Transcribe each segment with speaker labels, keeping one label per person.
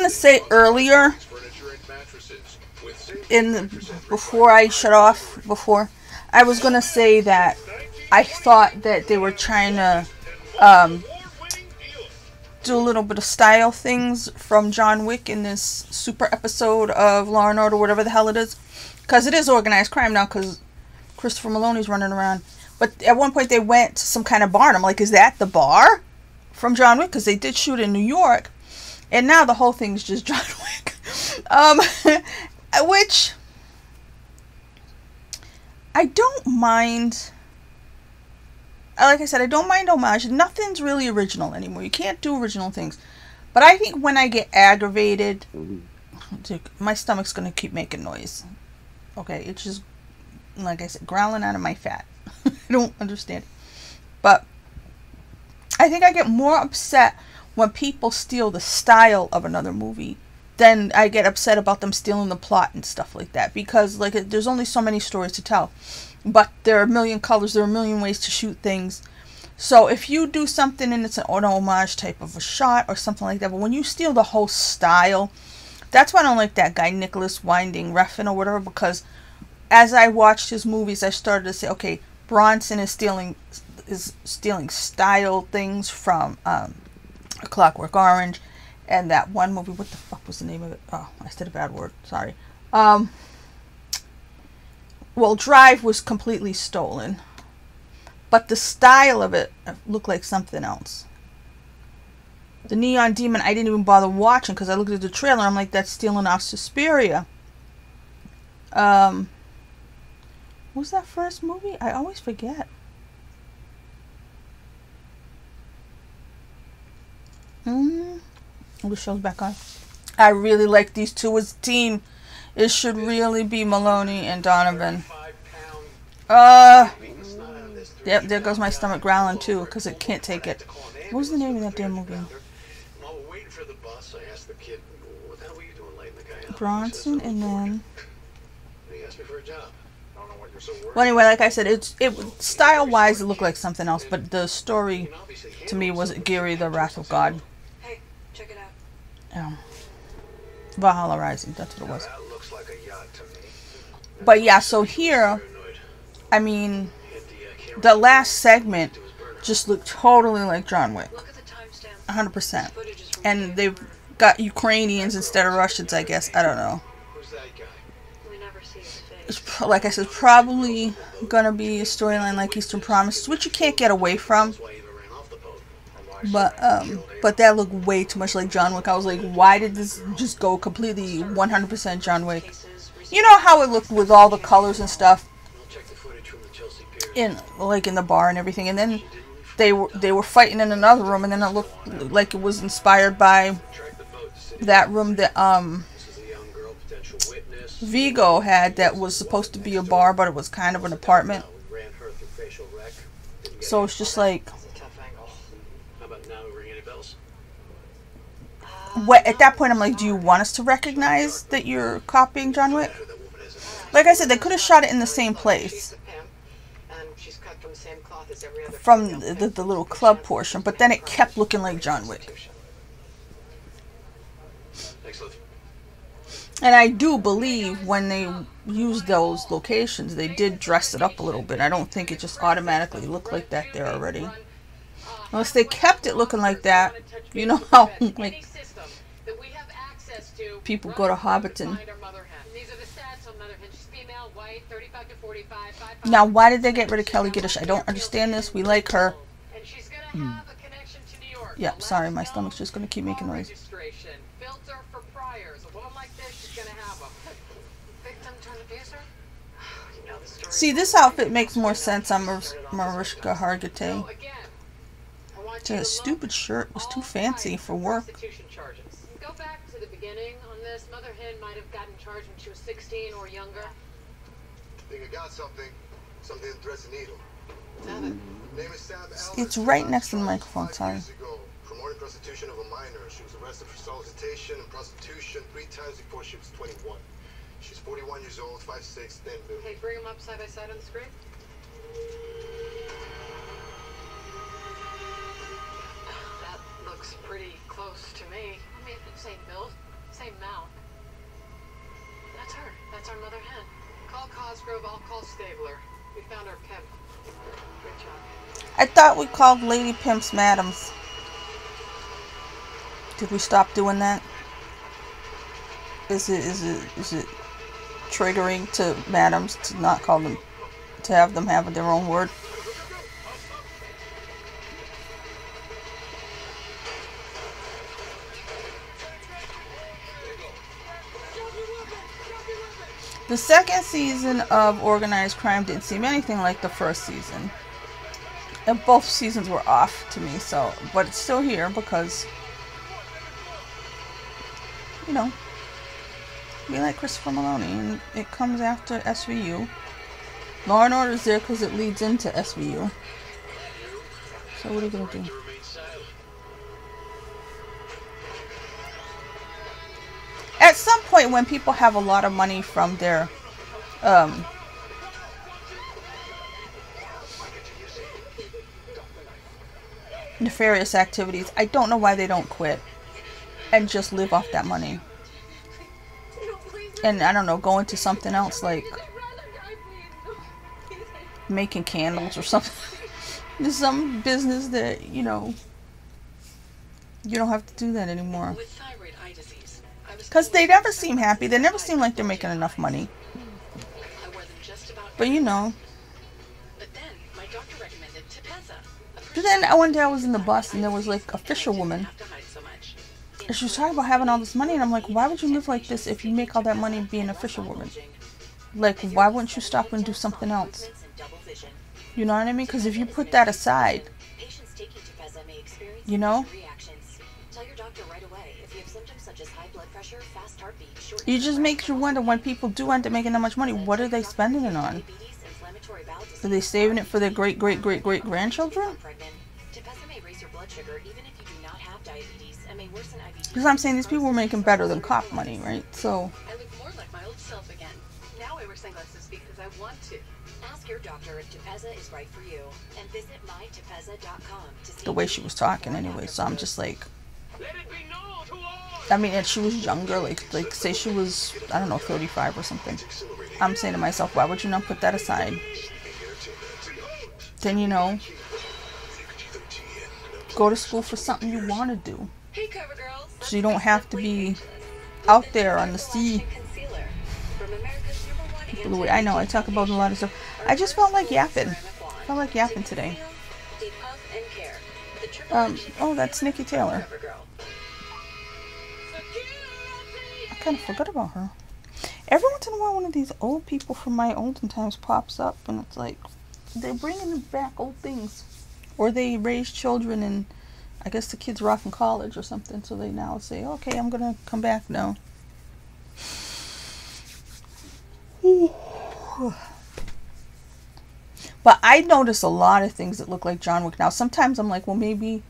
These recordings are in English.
Speaker 1: gonna say earlier before I shut off I was gonna say that I thought that they were trying to do a little bit of style things from John Wick in this super episode of Law and Order, whatever the hell it is, because it is organized crime now because Christopher Maloney's running around. But at one point they went to some kind of bar and I'm like, is that the bar from John Wick? Because they did shoot in New York. And now the whole thing's just John Wick. Which I don't mind. Like I said, I don't mind homage. Nothing's really original anymore. You can't do original things. But I think when I get aggravated, my stomach's going to keep making noise. Okay, it's just, like I said, growling out of my fat. I don't understand it. But I think I get more upset when people steal the style of another movie than I get upset about them stealing the plot and stuff like that. Because like there's only so many stories to tell. But there are a million colors, there are a million ways to shoot things. So if you do something and it's an homage type of a shot or something like that, but when you steal the whole style, that's why I don't like that guy Nicholas Winding Refn or whatever, because as I watched his movies, I started to say, okay, Bronson is stealing style things from A Clockwork Orange and that one movie. What the fuck was the name of it? Oh, I said a bad word. Sorry. Well, Drive was completely stolen, but the style of it looked like something else. The Neon Demon, I didn't even bother watching because I looked at the trailer. I'm like, that's stealing off Suspiria. What was that first movie? I always forget. Oh, the show's back on. I really like these two as a team. It should really be Maloney and Donovan. Yep, there goes my stomach growling too, because it can't take it. What was the name of that damn movie? Bronson and then... Well, anyway, like I said, it style-wise, it looked like something else, but the story, to me, was Geary, the Wrath of God.
Speaker 2: Hey, check it out.
Speaker 1: Valhalla Rising, that's what it was. But yeah, so here, I mean, the last segment just looked totally like John Wick. 100%. And they've got Ukrainians instead of Russians, I guess. I don't know. It's, like I said, probably gonna be a storyline like Eastern Promise, which you can't get away from. But that looked way too much like John Wick. I was like, why did this just go completely 100% John Wick? You know how it looked with all the colors and stuff in the bar and everything, and then they were fighting in another room, and then it looked like it was inspired by that room that Vigo had that was supposed to be a bar, but it was kind of an apartment. So it's just like, what, at that point I'm like, do you want us to recognize that you're copying John Wick? Like I said, they could have shot it in the same place from the little club portion, but then it kept looking like John Wick. And I do believe when they used those locations, they did dress it up a little bit. I don't think it just automatically looked like that there already. Unless they kept it looking like that. You know how, like, people go to Hobbiton. Now, why did they get rid of Kelly Giddish? I don't understand this. We like her. Yep, sorry, my stomach's just going to keep making noise. See, this outfit makes more sense on Mariska Hargitay. That stupid shirt was too fancy for work.
Speaker 2: Go back to the beginning on this. Mother Hen might have gotten charged when she was 16 or younger.
Speaker 3: I think I got something. Something to thread the needle.
Speaker 1: It's right next to the microphone, sorry.
Speaker 3: Promoting prostitution of a minor. She was arrested for solicitation and prostitution 3 times before she was 21. She's 41 years old, 5'6", thin build.
Speaker 2: Hey, bring them up side by side on the screen. That looks pretty close to me. I mean, same build. say Mal. That's her. That's our mother hen. Call Cosgrove, I'll call Stabler. We found our pimp. Good job.
Speaker 1: I thought we called lady pimps madams. Did we stop doing that? Is it triggering to madams to not call them, to have them have their own word? The second season of Organized Crime didn't seem anything like the first season. And both seasons were off to me, so, but it's still here because, you know, we like Christopher Maloney, and it comes after SVU. Law and Order is there because it leads into SVU. So what are you gonna do? At some point, when people have a lot of money from their nefarious activities, I don't know why they don't quit and just live off that money. And I don't know, go into something else like making candles or something. There's some business that, you know, you don't have to do that anymore. Because they never seem happy. They never seem like they're making enough money. But you know. But then one day I was in the bus and there was like a fisherwoman. And she was talking about having all this money. And I'm like, why would you live like this if you make all that money being a fisherwoman? Like, why wouldn't you stop and do something else? You know what I mean? Because if you put that aside, you know, it just makes you wonder when people do end up making that much money, what are they spending it on? Are they saving it for their great-great-great-great-grandchildren? Because I'm saying these people were making better than cop money, right? So
Speaker 2: I look more like my old self again. Now I wear sunglasses because I want to. Ask your doctor if Tepezza is right for you and visit mytepezza.com to see
Speaker 1: the way she was talking anyway, so I'm just like, I mean, and she was younger, like say she was, I don't know, 35 or something. I'm saying to myself, why would you not put that aside? Then, you know, go to school for something you want to do. So you don't have to be out there on the sea. The way I know, I talk about a lot of stuff. I just felt like yapping. Today. Oh, that's Nikki Taylor. I kind of forgot about her. Every once in a while, one of these old people from my olden times pops up, and it's like they're bringing back old things, or they raise children, and I guess the kids are off in college or something, so they now say, "Okay, I'm gonna come back now." But I notice a lot of things that look like John Wick now. Sometimes I'm like, well, maybe,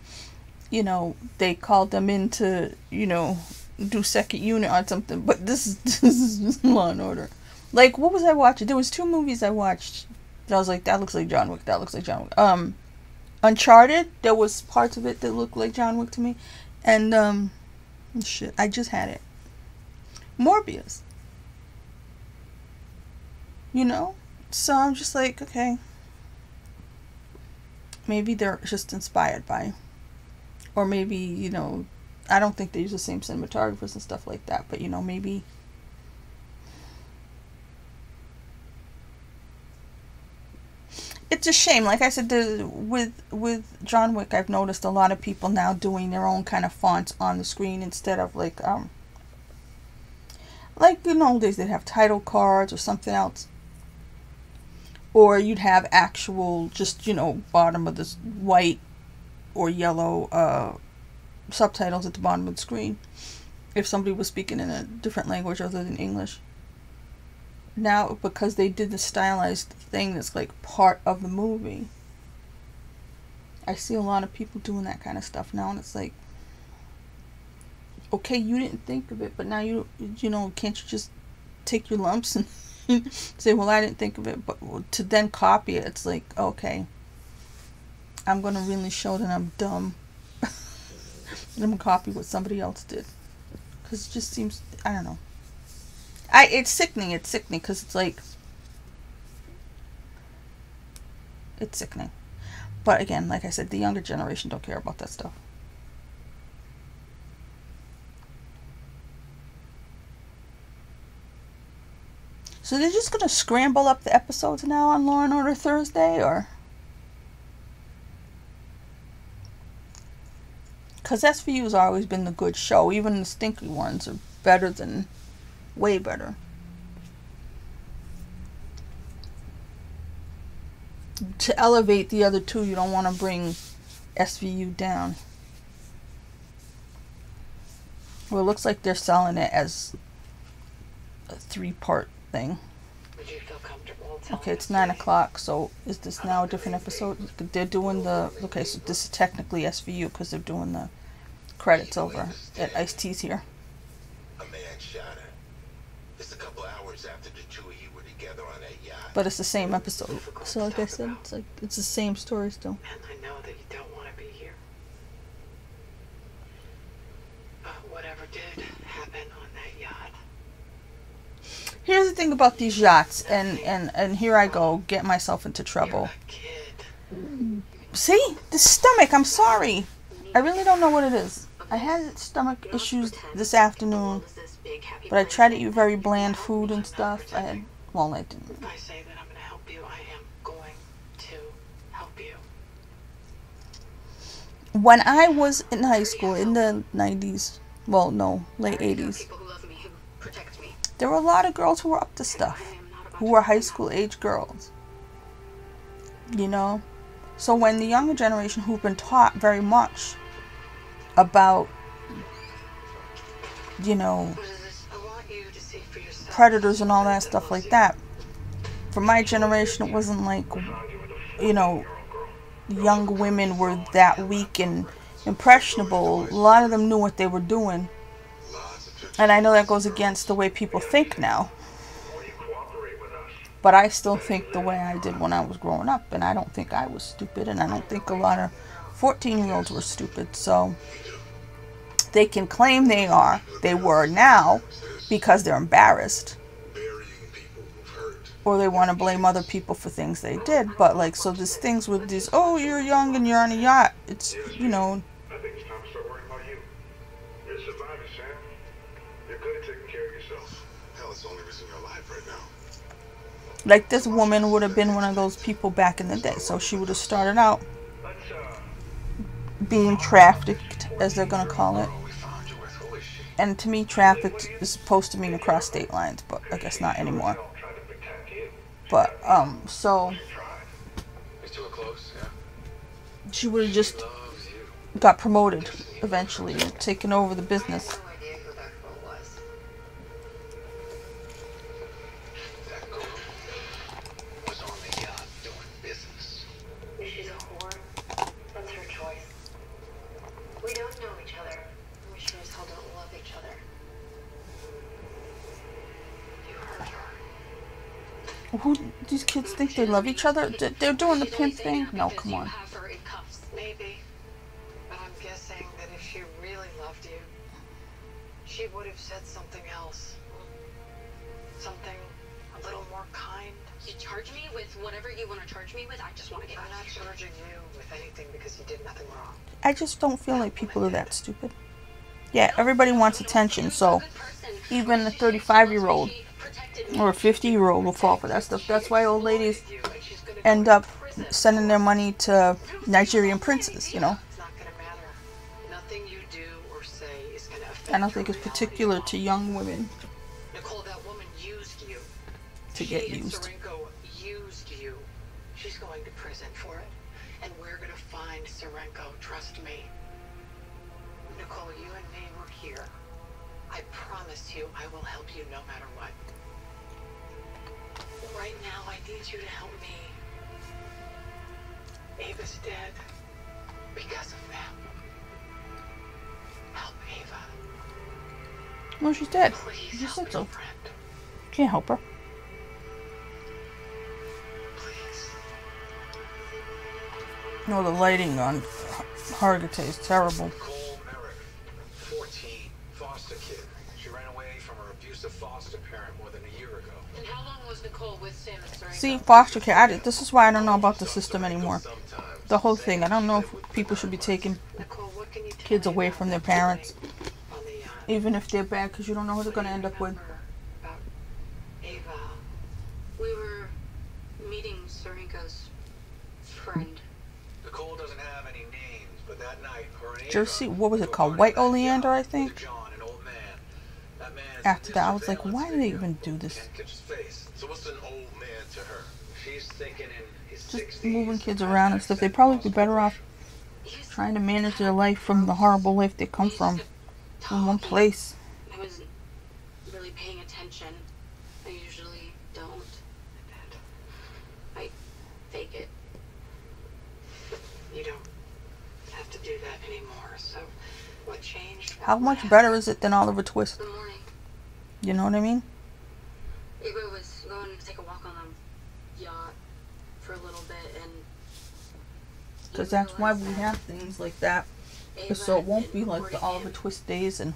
Speaker 1: you know, they called them in to, you know, do second unit on something. But this is Law and Order. Like, what was I watching? There was 2 movies I watched that I was like, that looks like John Wick. That looks like John Wick. Uncharted, there was parts of it that looked like John Wick to me. And, shit, I just had it. Morbius. You know? So I'm just like, okay. Maybe they're just inspired by. Or maybe, you know, I don't think they use the same cinematographers and stuff like that. But, you know, maybe. It's a shame. Like I said, with John Wick, I've noticed a lot of people now doing their own kind of fonts on the screen instead of like in the old days they'd have title cards or something else. Or you'd have actual, just, you know, bottom of this white or yellow subtitles at the bottom of the screen. If somebody was speaking in a different language other than English. Now, because they did the stylized thing that's like part of the movie, I see a lot of people doing that kind of stuff now, and it's like, okay, you didn't think of it, but now you know, can't you just take your lumps and say, well, I didn't think of it, but to then copy it, it's like, okay, I'm going to really show that I'm dumb. I'm going to copy what somebody else did. Because it just seems, I don't know. It's sickening. It's sickening because it's like, it's sickening. But again, like I said, the younger generation don't care about that stuff. So they're just going to scramble up the episodes now on Law & Order Thursday, or? Because SVU's always been the good show. Even the stinky ones are better than, way better. To elevate the other two, you don't want to bring SVU down. Well, it looks like they're selling it as a 3-part thing.
Speaker 2: Would you feel comfortable
Speaker 1: Okay, it's 9 o'clock, so is this now a different episode? They're doing the... Okay, so this is technically SVU because they're doing the credits over at Ice-T's here.
Speaker 3: A man shot her. It's a couple hours after the two of you were together on that yacht.
Speaker 1: But it's the same episode. So like I said, it's the same story still.
Speaker 2: And I know that you don't want to be here. But whatever did happen on that yacht.
Speaker 1: Here's the thing about these yachts, and here I go, get myself into trouble. See? The stomach, I'm sorry. I really don't know what it is. I had stomach issues this afternoon, but I tried to eat very bland food and stuff. I didn't.
Speaker 2: If I say that I'm going to help you, I am going to help you.
Speaker 1: When I was in high school, in the 90s, well, no, late 80s, there were a lot of girls who were up to stuff, who were high school age girls, you know? So when the younger generation who've been taught very much about, you know, predators and all that stuff like that, for my generation it wasn't like, you know, young women were that weak and impressionable. A lot of them knew what they were doing. And I know that goes against the way people think now. But I still think the way I did when I was growing up. And I don't think I was stupid. And I don't think a lot of 14-year-olds were stupid. So they can claim they were now because they're embarrassed. Or they want to blame other people for things they did. But like, so there's things with this, oh, you're young and you're on a yacht. It's, you know.
Speaker 3: I think it's time to start worrying about you. You're surviving, Sam. You're good at taking care of yourself. Hell, it's the only reason you're alive right now.
Speaker 1: Like this woman would have been one of those people back in the day. So she would have started out being trafficked, as they're going to call it. And to me, trafficked is supposed to mean across state lines, but I guess not anymore. But, so she would have just got promoted eventually and taken over the business.
Speaker 2: She's a whore. That's her choice. We don't know each other. We sure as hell don't love each other. You hurt her.
Speaker 1: Who these kids think they love each other? They're doing the pimp thing? No, come on.
Speaker 2: Maybe. But I'm guessing that if she really loved you, she would have said something else. Something a little more kind.
Speaker 4: You charge me with whatever you want to charge me with. I just want to get
Speaker 2: I'm not charging you with anything because you did nothing wrong.
Speaker 1: I just don't feel like people are that stupid. Yeah, everybody wants attention, so even a 35-year-old or a 50-year-old will fall for that stuff. That's why old ladies end up sending their money to Nigerian princes, you know.
Speaker 2: It's not gonna matter. Nothing you do or say is gonna affect
Speaker 1: I don't think it's particular to young women
Speaker 2: Nicole, that woman used you.
Speaker 1: to get
Speaker 2: She and
Speaker 1: used.
Speaker 2: Serenko used you. She's going to prison for it. And we're gonna find Serenko, trust me. Nicole, you and me were here. I promise you I will help you no matter what. Right now I need you to help me. Ava's dead because of them. Help Ava.
Speaker 1: Well, she's dead.
Speaker 2: Please
Speaker 1: You
Speaker 2: help
Speaker 1: said
Speaker 2: me,
Speaker 1: so.
Speaker 2: friend.
Speaker 1: Can't help her.
Speaker 2: Please.
Speaker 1: No, the lighting on Hargitay is terrible.
Speaker 3: Cole Merrick, 14, foster kid.
Speaker 5: refused to foster parent more than a year ago.
Speaker 4: And how long was Nicole with Sam and Serenco?
Speaker 1: See, foster care. This is why I don't know about the system anymore. The whole thing. I don't know if people should be taking
Speaker 2: Nicole, what can you tell
Speaker 1: kids
Speaker 2: me
Speaker 1: away
Speaker 2: about
Speaker 1: from their
Speaker 2: the
Speaker 1: parents,
Speaker 2: thing on the yacht?
Speaker 1: even if they're bad, because you don't know who they're going to end up with.
Speaker 2: About Ava.
Speaker 4: We were meeting Serenco's friend.
Speaker 5: Nicole doesn't have any names, but that night, her and Ava
Speaker 1: Jersey, what was it
Speaker 5: were
Speaker 1: called?
Speaker 5: going
Speaker 1: White
Speaker 5: to that
Speaker 1: Oleander,
Speaker 5: yacht
Speaker 1: I
Speaker 5: with
Speaker 1: think.
Speaker 5: John, an old man. That man is
Speaker 1: After
Speaker 5: in
Speaker 1: that, I
Speaker 5: this
Speaker 1: was like,
Speaker 5: surveillance
Speaker 1: why do they
Speaker 5: video.
Speaker 1: even do this?
Speaker 5: Can't catch his face.
Speaker 3: So what's an old man to her?
Speaker 5: She's thinking in his
Speaker 1: Just
Speaker 5: 60s.
Speaker 1: moving kids around and stuff. They'd probably be better off
Speaker 4: He's
Speaker 1: trying to manage their life from the horrible life they come from in one place.
Speaker 4: I wasn't really paying attention. I usually don't. I fake it.
Speaker 2: You don't have to do that anymore. So, what changed?
Speaker 1: How much better is it than Oliver Twist?
Speaker 4: The morning,
Speaker 1: You know what I mean?
Speaker 4: Ava was going to take a walk on the yacht for a little bit, and
Speaker 1: Because that's why we have things like that. So it won't be like the Oliver Twist days and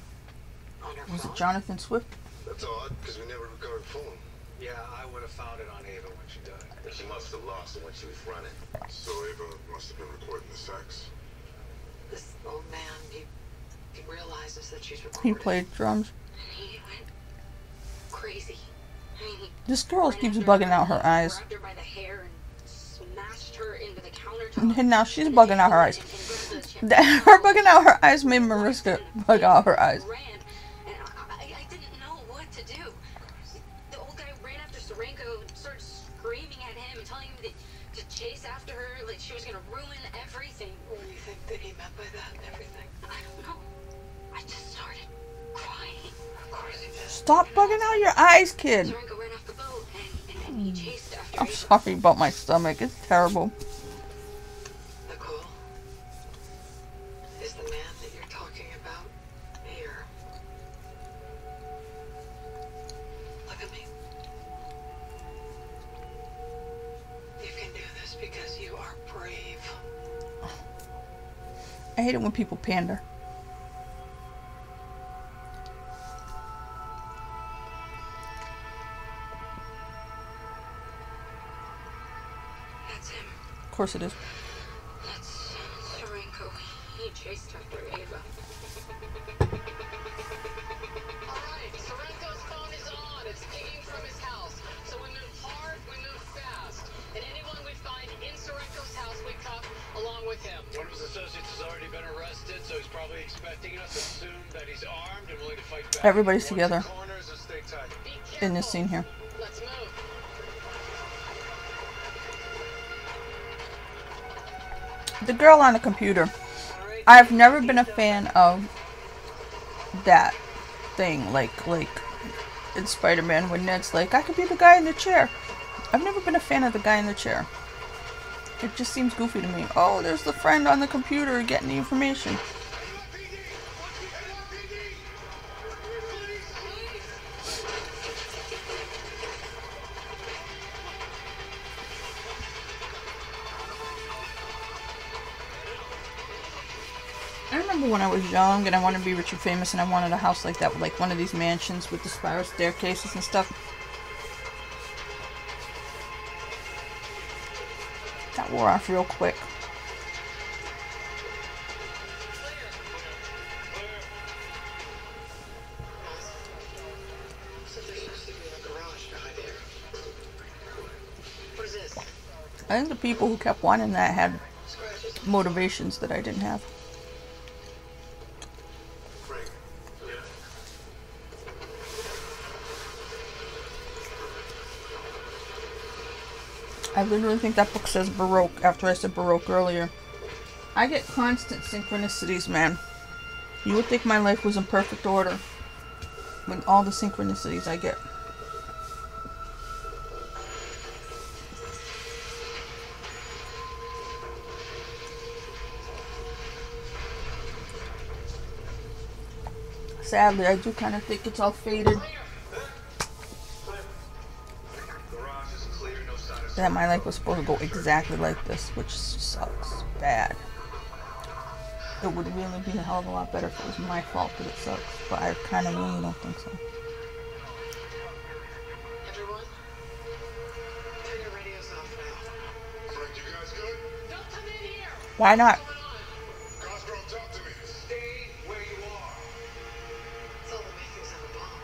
Speaker 2: On her
Speaker 1: was it
Speaker 2: phone?
Speaker 1: Jonathan Swift?
Speaker 3: That's odd, because we never recovered phone.
Speaker 5: Yeah, I would have found it on Ava when she died.
Speaker 3: She must have lost it when she was running. So Ava must have been recording the sex.
Speaker 2: This old man, he realizes that she's
Speaker 1: He
Speaker 2: recording.
Speaker 1: played drums.
Speaker 4: And he went crazy. I mean, he
Speaker 1: This girl
Speaker 4: ran
Speaker 1: keeps
Speaker 4: after
Speaker 1: bugging out her eyes.
Speaker 4: grabbed her by the hair and smashed her into the countertop.
Speaker 1: And now she's bugging out her eyes. Her bugging out her eyes made Mariska bug out her eyes.
Speaker 4: Ran, and I didn't know what to do. The old guy ran after Serenco and started screaming at him and telling him to chase after her, like she was gonna ruin everything.
Speaker 2: What do you think that he meant by that and everything?
Speaker 4: I don't know. I just started crying.
Speaker 2: Of course he did.
Speaker 1: Stop bugging out your eyes, kid.
Speaker 4: Serenco ran off the boat and he chased after
Speaker 1: I'm
Speaker 4: Ava.
Speaker 1: sorry about my stomach. It's terrible.
Speaker 2: Nicole, is the man that you're talking about here? Look at me. You can do this because you are brave.
Speaker 1: I hate it when people pander.
Speaker 4: That's him.
Speaker 1: Of course it is.
Speaker 4: That's Serenco. He chased after Ava.
Speaker 2: Alright, Serenco's phone is on. It's pinging from his house. So we move hard, we move fast. And anyone we find in Serenco's house, we cuff along with him.
Speaker 5: One of his associates has already been arrested, so he's probably expecting us to assume that he's armed and willing to fight back.
Speaker 1: Everybody's
Speaker 5: Watch
Speaker 1: together
Speaker 5: the corners and stay tight.
Speaker 2: Be
Speaker 1: in this
Speaker 2: careful.
Speaker 1: scene here.
Speaker 2: Let's move.
Speaker 1: The girl on the computer. I've never been a fan of that thing, like in Spider-Man when Ned's like, I could be the guy in the chair. I've never been a fan of the guy in the chair. It just seems goofy to me. Oh, there's the friend on the computer getting the information. I remember when I was young and I wanted to be rich and famous and I wanted a house like that with like one of these mansions with the spiral staircases and stuff. That wore off real quick.
Speaker 2: So there's supposed to be a garage behind here. What is this?
Speaker 1: I think the people who kept wanting that had
Speaker 2: Scratches?
Speaker 1: motivations that I didn't have.
Speaker 3: Frank. Yeah.
Speaker 1: I literally think that book says Baroque after I said Baroque earlier. I get constant synchronicities, man. You would think my life was in perfect order with all the synchronicities I get. Sadly, I do kind of think it's all faded.
Speaker 5: Garage is clear, no sign of
Speaker 1: That my life was supposed to go exactly like this, which sucks bad. It would really be a hell of a lot better if it was my fault that it sucks, but I kind of really don't think so. Why not?
Speaker 3: Cosgrove, talk to me.
Speaker 5: Stay where you are.
Speaker 2: It's all the makings of a bomb.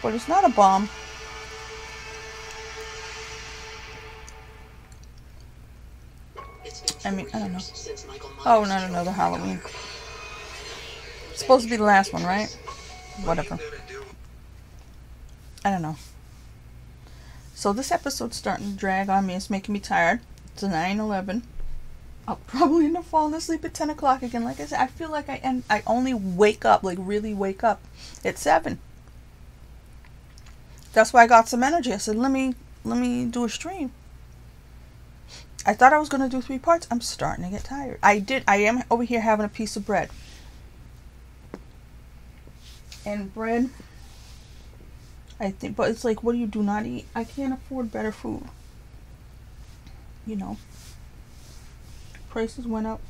Speaker 1: But it's not a bomb.
Speaker 2: It's been
Speaker 1: I mean,
Speaker 2: 4
Speaker 1: I don't know.
Speaker 2: years since Michael Myers
Speaker 1: Oh, no,
Speaker 2: killed
Speaker 1: the
Speaker 2: my
Speaker 1: Halloween.
Speaker 2: daughter.
Speaker 1: It's supposed to be the last one, right? Whatever.
Speaker 3: What are you gonna do?
Speaker 1: I don't know. So this episode's starting to drag on me. It's making me tired. It's 9:11. I'll probably end up falling asleep at 10 o'clock again. Like I said, I feel like I only wake up, like really wake up at 7. That's why I got some energy. I said, let me do a stream. I thought I was going to do 3 parts. I'm starting to get tired. I am over here having a piece of bread. And bread, I think, but it's like, what do not eat? I can't afford better food. You know. Prices went up.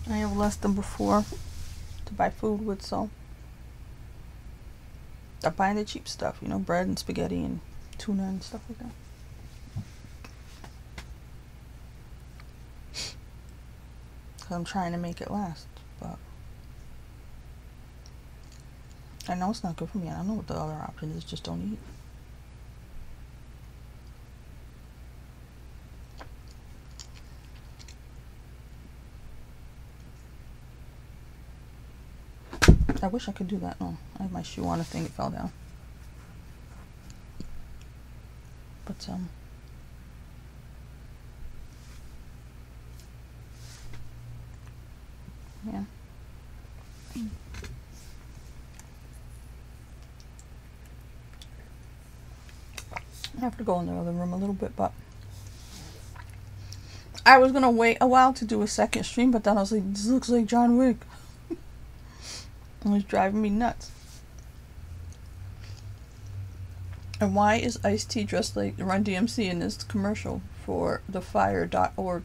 Speaker 1: I have less than before to buy food with, so I'm buying the cheap stuff, you know, bread and spaghetti and tuna and stuff like that. Because I'm trying to make it last, but I know it's not good for me. I don't know what the other option is, just don't eat. I wish I could do that. No, I have my shoe on. I think it fell down. But yeah. I have to go in the other room a little bit, but I was gonna wait a while to do a second stream, but then I was like, this looks like John Wick. It was driving me nuts. And why is Ice-T dressed like Run DMC in this commercial for thefire.org?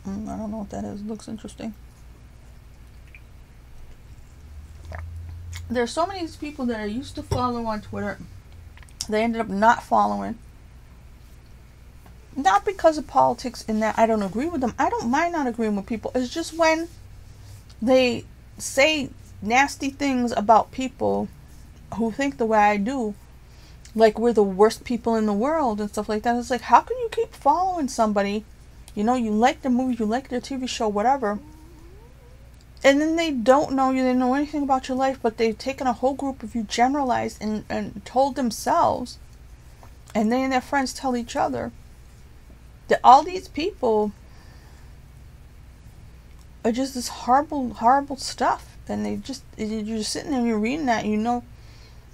Speaker 1: I don't know what that is. It looks interesting. There's so many people that I used to follow on Twitter. They ended up not following. Not because of politics in that I don't agree with them. I don't mind not agreeing with people. It's just when they say nasty things about people who think the way I do, like we're the worst people in the world and stuff like that. It's like, how can you keep following somebody? You know, you like the movie, you like their TV show, whatever. And then they don't know you, they don't know anything about your life, but they've taken a whole group of you, generalized, and told themselves, and they and their friends tell each other, that all these people are just this horrible, horrible stuff. And you're just sitting there and you're reading that, and you know,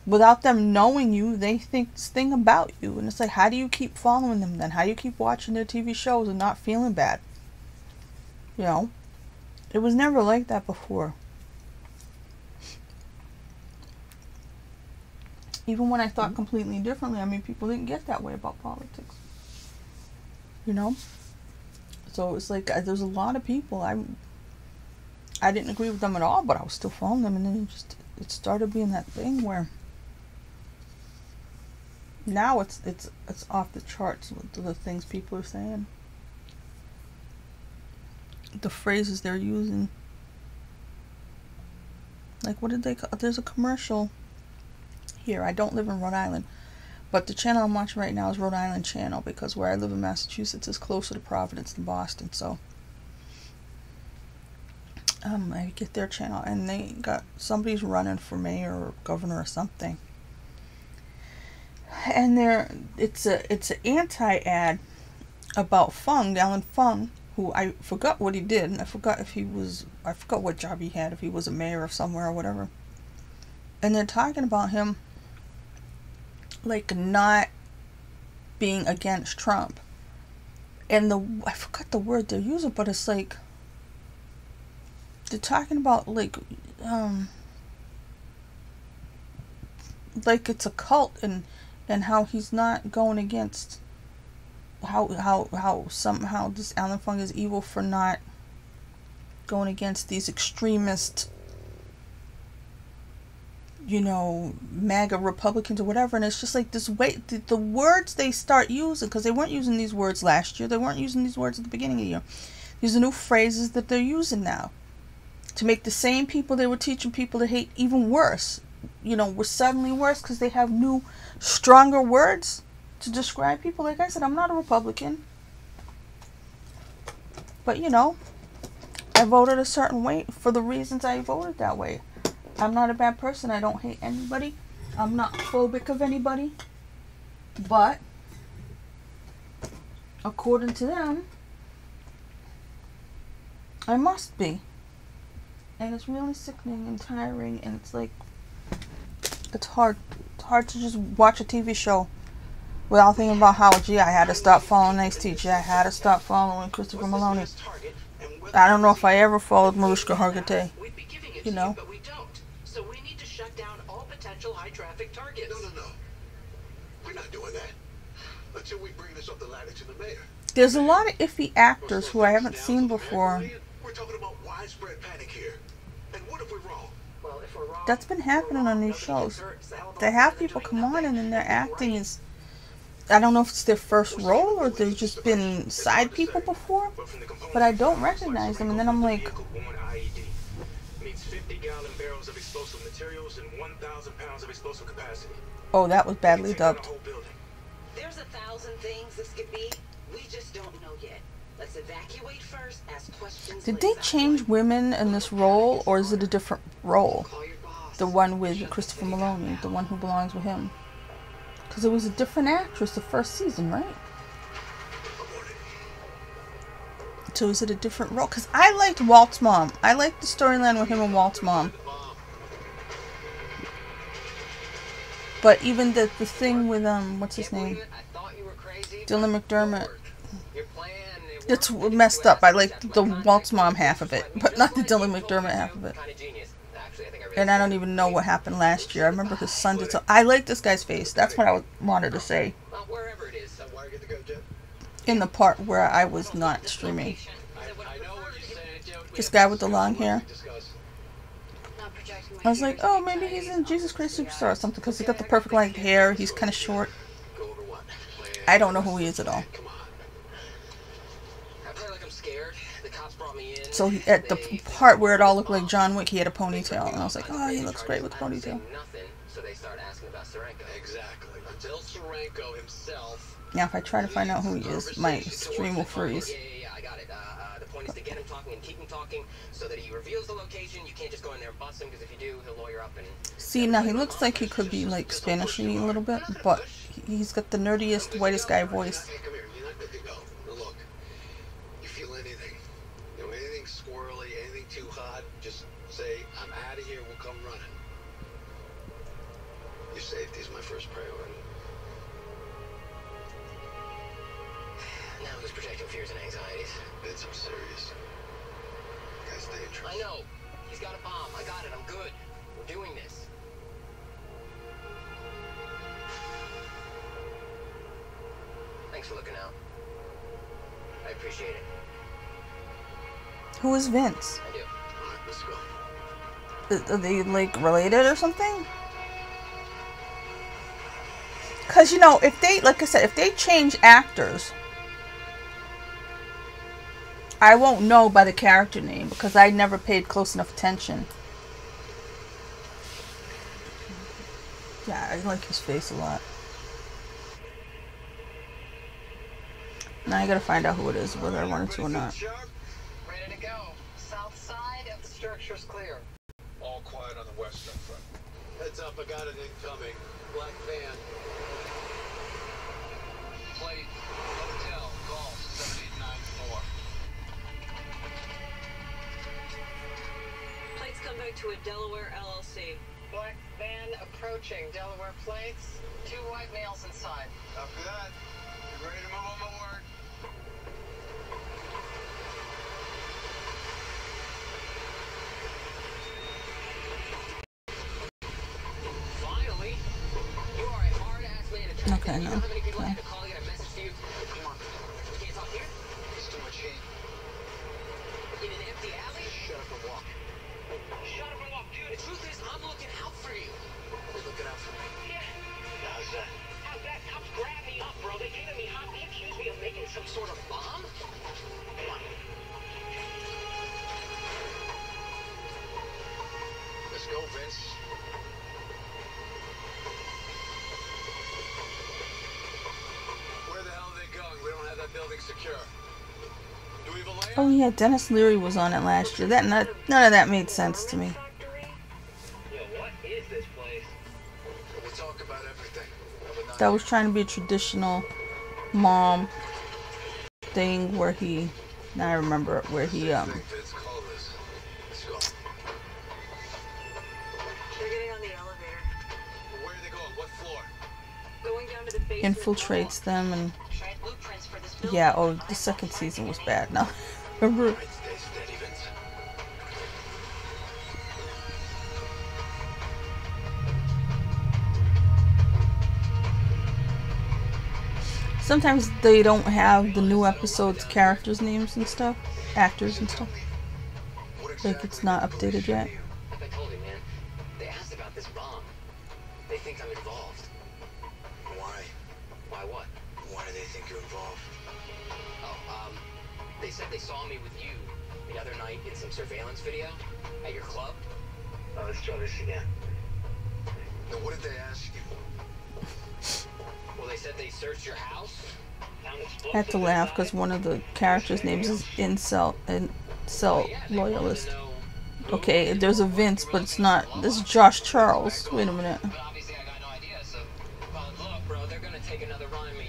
Speaker 1: without them knowing you, they think this thing about you. And it's like, how do you keep following them then? How do you keep watching their TV shows and not feeling bad? You know? It was never like that before. Even when I thought completely differently, I mean, people didn't get that way about politics. You know? So it's like, there's a lot of people, I didn't agree with them at all, but I was still following them, and then it started being that thing where now it's off the charts with the things people are saying. The phrases they're using. Like, what did they call? There's a commercial here. I don't live in Rhode Island, but the channel I'm watching right now is Rhode Island Channel, because where I live in Massachusetts is closer to Providence than Boston. So I get their channel, and they got somebody's running for mayor or governor or something, and it's an anti-ad about Fung, Alan Fung, who I forgot what he did, and I forgot what job he had, if he was a mayor of somewhere or whatever. And they're talking about him like not being against Trump. And I forgot the word they're using, but it's like they're talking about like it's a cult, and how he's not going against how somehow this Alan Fung is evil for not going against these extremist, you know, MAGA Republicans or whatever. And it's just like this way, the words they start using, because they weren't using these words last year, they weren't using these words at the beginning of the year. These are new phrases that they're using now to make the same people they were teaching people to hate even worse. You know, we're suddenly worse because they have new, stronger words to describe people. Like I said, I'm not a Republican, but you know, I voted a certain way for the reasons I voted that way. I'm not a bad person. I don't hate anybody. I'm not phobic of anybody. But according to them, I must be. And it's really sickening and tiring, and it's like, it's hard. It's hard to just watch a TV show without thinking about how, gee, I had to stop following Ice Teacher. I had to stop following Christopher Maloney. I don't know if I ever followed Mariska Hargitay. You know?
Speaker 5: But we don't. So we need to shut down all potential high traffic targets.
Speaker 3: No. We're not doing that until we bring this up the ladder to the mayor.
Speaker 1: There's a lot of iffy actors who I haven't seen before.
Speaker 3: We're talking about widespread panic here. And what if we're wrong?
Speaker 5: Well, if we're wrong,
Speaker 1: That's been happening on these shows. They have people come on and then their acting is, I don't know if it's their first role or they've just been side people before, but I don't recognize them. And then I'm like,
Speaker 3: Means 50-gallon barrels of explosive materials and 1,000 pounds of explosive capacity.
Speaker 1: oh, that was badly dubbed.
Speaker 2: There's 1,000 things this could be. We just don't know yet. Let's evacuate first, ask questions.
Speaker 1: Did they change women in this role, or is it a different role?
Speaker 2: Call your boss.
Speaker 1: The one with Christopher Maloney, the one who belongs with him. Because it was a different actress the first season, right? So is it a different role? Because I liked Walt's mom. I liked the storyline with him and Walt's mom. But even the thing with, what's his name? Dylan McDermott. It's messed up. I like the Walt's mom half of it, but not the Dylan McDermott half of it. And I don't even know what happened last year. I remember his son did so. I like this guy's face. That's what I wanted to say. In the part where I was not streaming. This guy with the long hair. I was like, oh, maybe he's in Jesus Christ Superstar or something, because he's got the perfect length hair. He's kind of short. I don't know who he is at all. So at the part where it all looked like John Wick, he had a ponytail, and I was like, oh, he looks great with the ponytail.
Speaker 5: So they start asking about Serenko. Exactly. Until Serenko himself.
Speaker 1: Now, if I try to find out who he is, my stream will freeze.
Speaker 5: Yeah, I got it. The point is to get him talking and keep him talking so that he reveals the location. You can't just go in there and bust him, because if you do, he'll lawyer up and...
Speaker 1: See, now he looks like he could be like Spanish-y a little bit, but he's got the nerdiest, whitest guy voice.
Speaker 3: Hey, come here. You're not good to go. Now look, you feel anything, you know, anything squirrely, anything too hot, just say, I'm out of here, we'll come running. Your safety is my first priority.
Speaker 5: Now who's projecting fears and anxieties?
Speaker 3: Vince, I'm serious. The guy's dangerous.
Speaker 5: I know. He's got a bomb. I got it. I'm good. We're doing this. Thanks for looking out. I appreciate it.
Speaker 1: Who is Vince?
Speaker 5: I do.
Speaker 3: Alright, let's go.
Speaker 1: Are they like related or something? Because, you know, if they, like I said, if they change actors, I won't know by the character name because I never paid close enough attention. Yeah, I like his face a lot. Now I gotta find out who it is, whether I wanted to or not.
Speaker 2: Ready to go. South side of the structure's clear.
Speaker 3: All quiet on the western front. Heads up, I got an incoming. Black van.
Speaker 5: Plate, hotel, golf, 7894.
Speaker 2: Plates come back to a Delaware LLC. Black van approaching. Delaware plates. 2 white males inside.
Speaker 3: After that, you ready to move on my word?
Speaker 5: Finally, you are a hard-ass man.
Speaker 1: Okay, no.
Speaker 5: How many people have to call you and message to you? Come on,
Speaker 3: Vince. Where the hell are they going? We don't have that building secure. Do we have a layout?
Speaker 1: Oh yeah, Dennis Leary was on it last year. None of that made sense to me.
Speaker 5: Yo, what is this place?
Speaker 3: We'll talk about everything.
Speaker 1: That was trying to be a traditional mom thing where he, now I remember where he
Speaker 3: Vince, call this. Let's go.
Speaker 2: They're getting on the elevator.
Speaker 3: Where are they going? What floor?
Speaker 2: Going down to the basement.
Speaker 1: infiltrates them and
Speaker 2: Should I have blueprints for this building?
Speaker 1: yeah, oh, the second season was bad now. Remember?
Speaker 3: Right, stay steady, Vince.
Speaker 1: Sometimes they don't have the new episodes characters' names and stuff, actors and stuff.
Speaker 3: What
Speaker 1: Like
Speaker 3: exactly
Speaker 1: it's not
Speaker 3: did the police
Speaker 1: updated
Speaker 3: show
Speaker 1: yet.
Speaker 3: you?
Speaker 5: Like I told you, man. They asked about this bomb. They think I'm involved.
Speaker 3: Why?
Speaker 5: Why what?
Speaker 3: Why do they think you're involved?
Speaker 5: Oh, they said they saw me with you the other night in some surveillance video at your club.
Speaker 3: Oh, let's try this again. Now, what did they ask you?
Speaker 5: Well, they said they searched your house.
Speaker 1: I had to laugh because one of the characters' names is Incel Loyalist. Okay, there's a Vince, but it's not. This is Josh Charles. Wait a minute.
Speaker 5: But obviously I got no idea, so... look, bro, they're gonna take another run at me.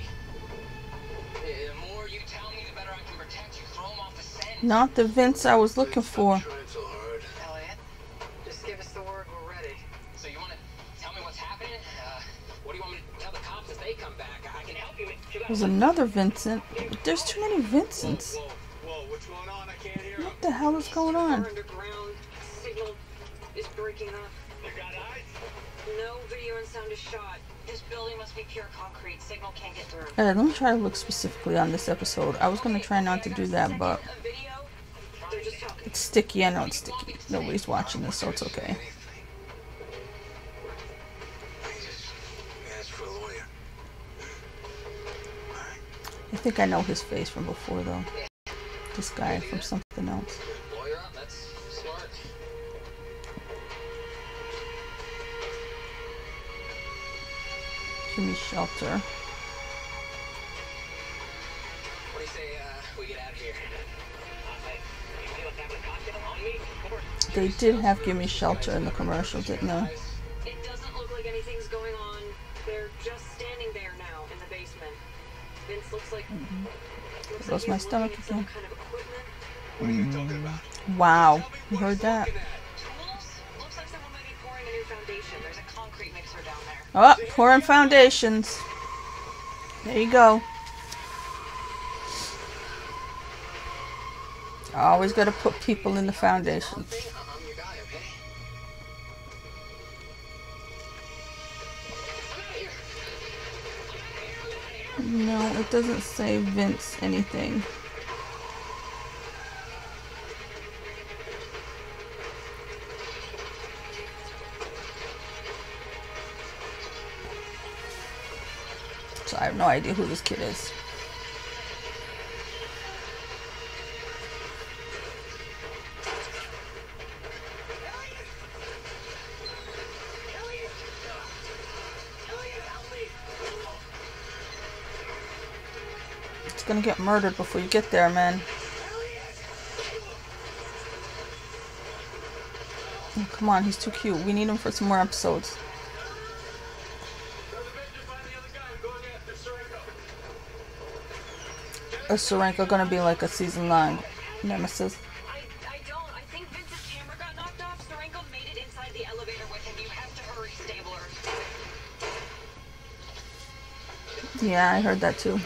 Speaker 5: The more you tell me, the better I can protect you. Throw them off the scent.
Speaker 1: Not the Vince I was looking for.
Speaker 3: Trying so hard.
Speaker 2: Elliot, just give us the word we're ready.
Speaker 5: So you wanna tell me what's happening? What do you want me to tell the cops if they come back? I can help you.
Speaker 1: There's another Vincent. There's too many Vincents.
Speaker 3: Whoa, what's going on? I can't hear
Speaker 1: What the hell is going on?
Speaker 2: Our underground signal is breaking up.
Speaker 3: You got eyes?
Speaker 2: No video and sound is shot. This building must be pure concrete. Signal can't get through.
Speaker 1: Alright, let me try to look specifically on this episode. I was gonna try not to do that, but
Speaker 2: A video? They're just talking.
Speaker 1: it's sticky. I know it's sticky. Nobody's watching this, so it's okay.
Speaker 3: Ask for a lawyer.
Speaker 1: I think I know his face from before, though. This guy from something else.
Speaker 5: Lawyer up, that's smart.
Speaker 1: Jimmy Shelter.
Speaker 5: What do you say, we get out of here? You feel like having a cocktail on me? Of course.
Speaker 1: They did have Gimme Shelter in the commercial, didn't they?
Speaker 2: It doesn't look like anything's going on. They're just standing there now in the basement. Vince looks like. Looks
Speaker 1: Goes
Speaker 2: like
Speaker 1: my
Speaker 2: he's
Speaker 1: stomach
Speaker 2: looking at some
Speaker 1: again.
Speaker 2: kind of equipment.
Speaker 3: What are you talking about?
Speaker 1: Wow, you heard that?
Speaker 2: Tools? Looks like someone might be pouring a new foundation. There's a concrete mixer down there.
Speaker 1: Oh, pouring foundations. There you go. Always got to put people in the foundations.
Speaker 5: I'm your guy, okay?
Speaker 1: No, it doesn't say Vince anything. So I have no idea who this kid is. It's gonna get murdered before you get there, man. Oh, come on, he's too cute. We need him for some more episodes. Is Sorenko gonna be like a season 9 nemesis?
Speaker 2: I don't. I think Vince's camera got knocked off. Sorenko made it inside the elevator with him. You have to hurry, Stabler.
Speaker 1: Yeah, I heard that too.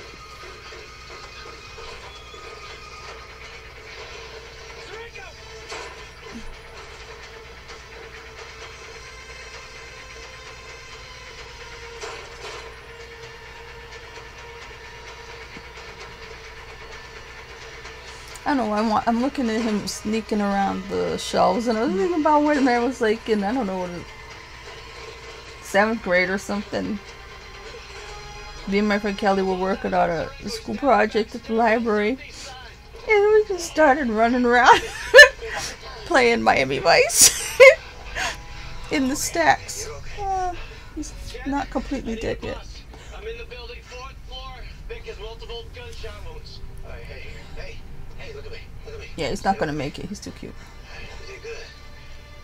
Speaker 1: I don't know, I'm looking at him sneaking around the shelves, and I was thinking about when I was like in, I don't know, what, 7th grade or something. Me and my friend Kelly were working on a school project at the library, and we just started running around playing Miami Vice. in the stacks. He's not completely dead yet.
Speaker 5: I'm in the building, 4th floor. Vic has multiple gunshot wounds. Hey, look at me.
Speaker 1: Yeah, he's not gonna make it. He's too cute.
Speaker 5: You did good.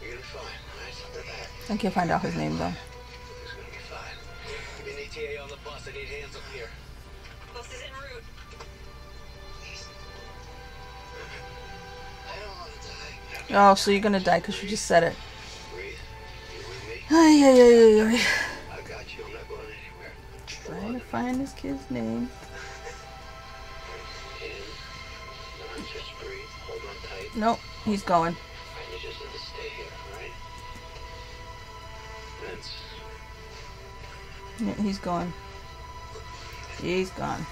Speaker 5: You're gonna be fine. Alright, they're back.
Speaker 1: I can't find out his name though.
Speaker 5: It's gonna be fine. Give me an ETA on the bus. I need hands up here.
Speaker 4: Bus is en route.
Speaker 5: I don't want to die.
Speaker 1: Oh, so you're gonna die because you just said it.
Speaker 5: Breathe. You with me?
Speaker 1: Ay, ay, ay, ay, ay.
Speaker 5: I got you. I'm not going anywhere.
Speaker 1: Trying to find this kid's name.
Speaker 5: In. Just breathe. Hold on tight.
Speaker 1: Nope, he's going.
Speaker 5: You just need to stay here, alright? Vince.
Speaker 1: Yeah, he's going. He's gone.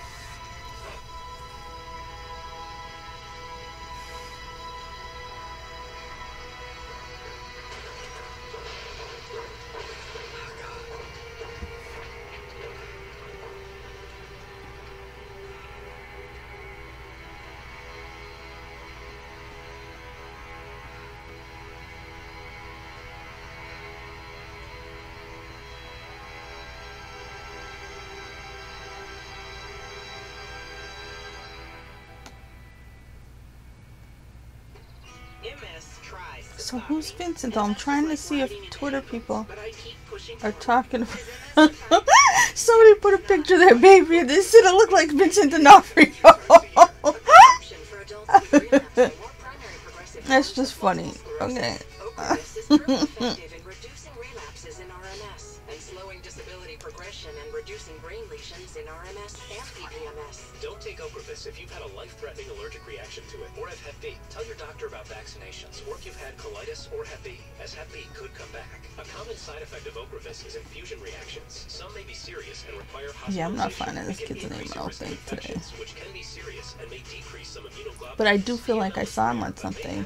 Speaker 1: So who's Vincent though? I'm trying to see if Twitter people are talking about somebody put a picture of their baby and they said it looked like Vincent D'Onofrio. That's just funny. Okay.
Speaker 6: Don't take Ocrevus if you've had a life-threatening allergic reaction to it or have Hep B. Tell your doctor about vaccinations or if you've had colitis or Hep B, as Hep B could come back. A common side effect of Ocrevus is infusion reactions. Some may be serious and require hospitalization.
Speaker 1: Yeah, I'm not finding this kid's name, I don't think, today.
Speaker 6: Which can be serious and may decrease some immunoglobulins.
Speaker 1: But I do feel like I saw him on something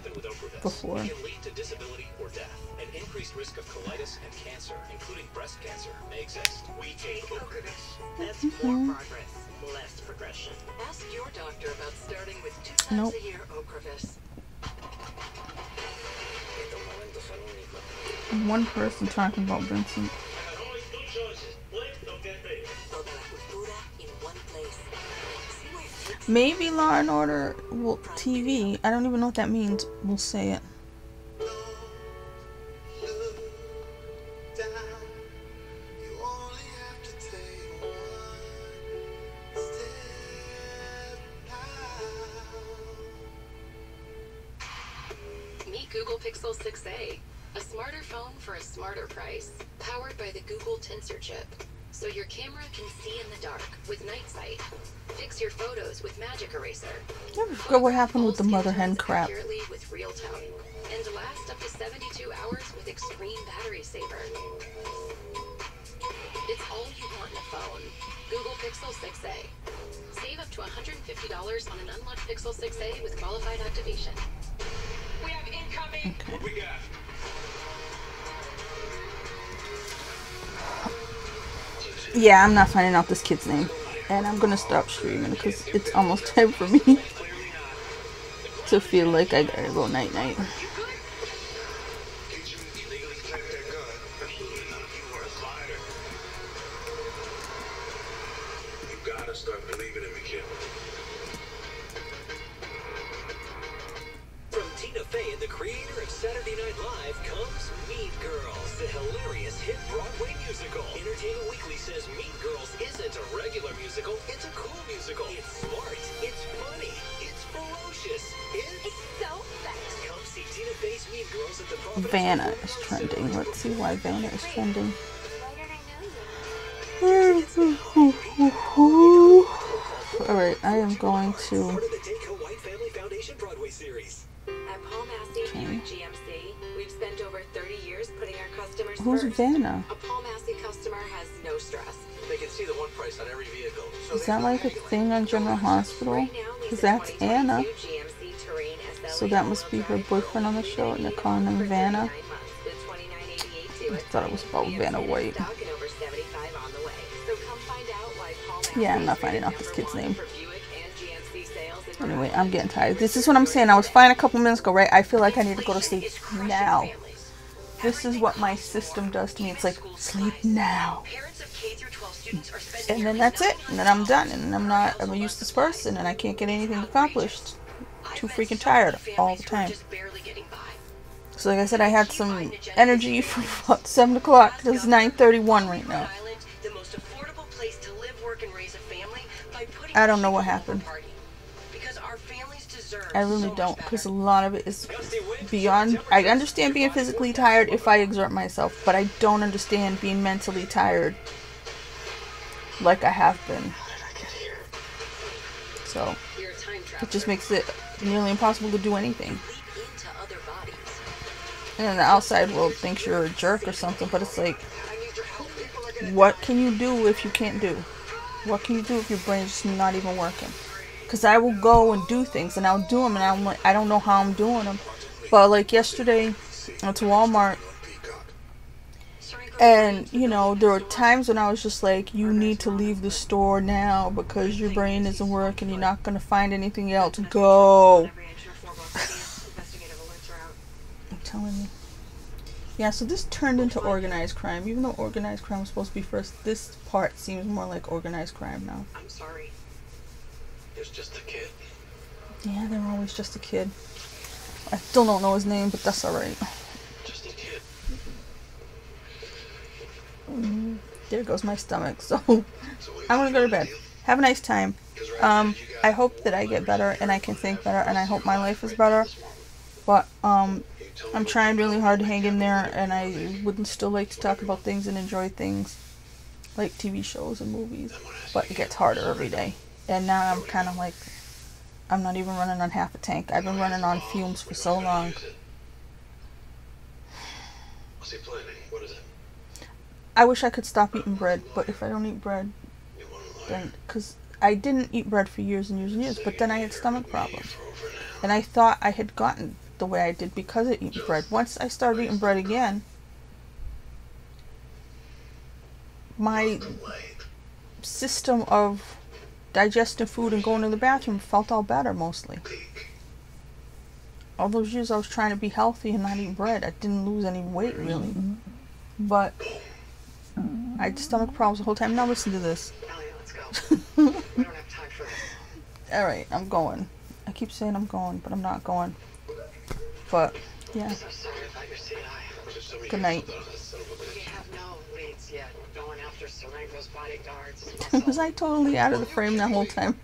Speaker 1: before.
Speaker 6: It can lead to disability or death. An increased risk of colitis and cancer, including breast cancer, may exist. We take Ocrevus.
Speaker 2: That's more progress, less progression. Ask your doctor about starting with 2 times a year Ocrevus.
Speaker 1: One person talking about Vincent. Maybe Law and Order will, TV, I don't even know what that means, will say it.
Speaker 7: Meet Google Pixel 6a, a smarter phone for a smarter price, powered by the Google Tensor chip. So your camera can see in the dark with night sight. Fix your photos with Magic Eraser.
Speaker 1: I forgot what happened with the mother hen crap.
Speaker 7: With real time. And last up to 72 hours with Extreme Battery Saver. It's all you want in a phone. Google Pixel 6a. Save up to $150 on an unlocked Pixel 6a with qualified activation.
Speaker 5: We have incoming.
Speaker 1: Okay.
Speaker 5: What we got?
Speaker 1: Yeah, I'm not finding out this kid's name. And I'm gonna stop streaming because it's almost time for me to feel like I gotta go night-night.
Speaker 3: You gotta start believing in me, kid.
Speaker 6: From Tina Fey and the creator of Saturday Night Live comes Mean Girls, the hilarious hit Broadway musical. Entertainment Weekly says Mean Girls isn't a regular musical, it's a cool musical. It's smart, it's funny, it's ferocious, it's
Speaker 4: so fast.
Speaker 6: Come see Tina Fey's Mean Girls at the Providence
Speaker 1: Vanna
Speaker 6: Memorial
Speaker 1: is
Speaker 6: Center.
Speaker 1: trending. Let's see why Vanna is trending. Alright, I am going to...
Speaker 6: Part of the Daco White Family Foundation Broadway series.
Speaker 7: At Paul Massey Buick GMC, we've spent over 30 years putting our customers
Speaker 1: Who's
Speaker 7: first.
Speaker 1: Vanna?
Speaker 7: A Paul Massey customer has no stress.
Speaker 6: They can see the one price on every vehicle.
Speaker 1: Is that like a thing on General Hospital?
Speaker 7: Right now,
Speaker 1: Because
Speaker 7: lease a
Speaker 1: that's
Speaker 7: 2022
Speaker 1: Anna.
Speaker 7: GMC Terrain SLE
Speaker 1: So that must be her boyfriend on the show, and they're calling him Vanna. I thought it was about Vanna White. Yeah, I'm not finding out this kid's name. Anyway, I'm getting tired. This is what I'm saying. I was fine a couple minutes ago, right? I feel like I need to go to sleep now. this is what my system does to me. It's like, sleep now. And then that's it. And then I'm done. And I'm a useless person and I can't get anything accomplished. Too freaking tired all the time. So like I said, I had some energy from about 7 o'clock. It's 9:31 right now. I don't know what happened. I really don't, because a lot of it is beyond. I understand being physically tired if I exert myself, but I don't understand being mentally tired like I have been. So it just makes it nearly impossible to do anything. And then the outside world thinks you're a jerk or something, but it's like, what can you do if you can't do? What can you do if your brain's just not even working? Because I will go and do things, and I'll do them, and I'm like, I don't know how I'm doing them. But like yesterday, I went to Walmart, and you know, there were times when I was just like, you need to leave the store now because your brain isn't working. You're not going to find anything else. Go. I'm telling you. Yeah, so this turned into organized crime. Even though organized crime was supposed to be first, this part seems more like organized crime now.
Speaker 6: I'm sorry. He was just a kid.
Speaker 1: Yeah, they were always just a kid. I still don't know his name, but that's alright.
Speaker 6: Just a kid.
Speaker 1: There goes my stomach. So, I'm gonna go to bed. Have a nice time. I hope that I get better and I can think better, and I hope my life is better. But, I'm trying really hard to hang in there, and I would still like to talk about things and enjoy things like TV shows and movies, but it gets harder every day. And now I'm kind of like, I'm not even running on half a tank. I've been running on fumes for so long.
Speaker 6: What's he planning? What is it?
Speaker 1: I wish I could stop eating bread, but if I don't eat bread, then, because I didn't eat bread for years and years and years, but then I had stomach problems, and I thought I had gotten the way I did because of eating bread. Once I started eating bread again, my system of digesting food and going to the bathroom felt all better mostly. All those years I was trying to be healthy and not eat bread. I didn't lose any weight really, but I had stomach problems the whole time. Now listen to this.
Speaker 2: Elliot, let's go. We don't have time for this.
Speaker 1: Alright, I'm going. I keep saying I'm going, but I'm not going. But, yeah.
Speaker 2: I'm so sorry about your CI.
Speaker 1: Good night.
Speaker 2: We have no leads yet. Going after Serengo's bodyguards.
Speaker 1: Was I totally out of the frame that whole time?